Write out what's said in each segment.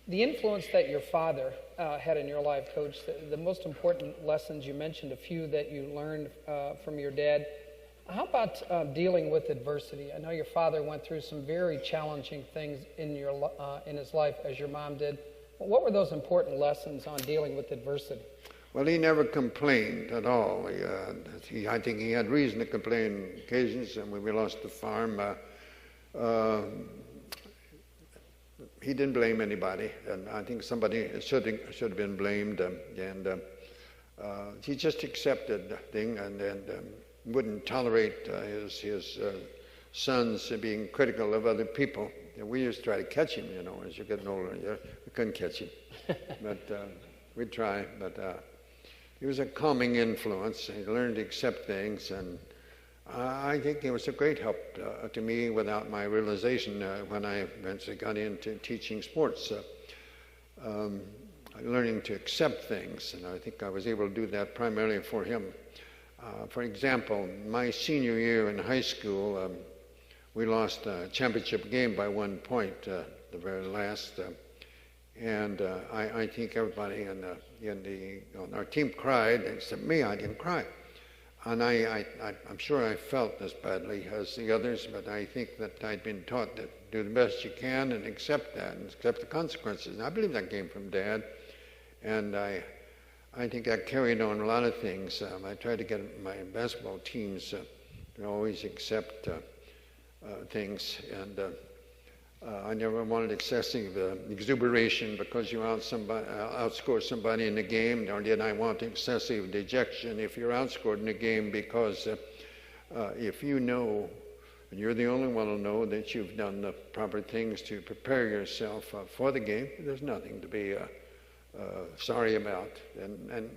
The influence that your father had in your life, Coach, the most important lessons, you mentioned a few that you learned from your dad. How about dealing with adversity? I know your father went through some very challenging things in his life, as your mom did. What were those important lessons on dealing with adversity? Well, he never complained at all. I think he had reason to complain occasions, and when we lost the farm, he didn't blame anybody, and I think somebody should have been blamed, and he just accepted the thing and wouldn't tolerate his sons being critical of other people. And we used to try to catch him, as you're getting older. We couldn't catch him, but we'd try. But he was a calming influence. He learned to accept things, and I think it was a great help to me without my realization when I eventually got into teaching sports. Learning to accept things, and I think I was able to do that primarily for him. For example, my senior year in high school, we lost a championship game by 1 point, the very last, and I think everybody on our team cried, except me. I didn't cry. And I'm sure I felt as badly as the others, but I think that I'd been taught to do the best you can and accept that and accept the consequences. And I believe that came from Dad, and I think that carried on a lot of things. I tried to get my basketball teams to always accept things, and I never wanted excessive exuberation because you outscore somebody in the game, nor did I want excessive dejection if you're outscored in the game, because if you know, and you're the only one who know that you've done the proper things to prepare yourself for the game, there's nothing to be sorry about. And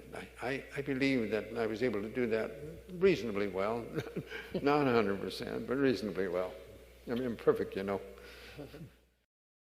I believe that I was able to do that reasonably well, not 100%, but reasonably well. I'm imperfect,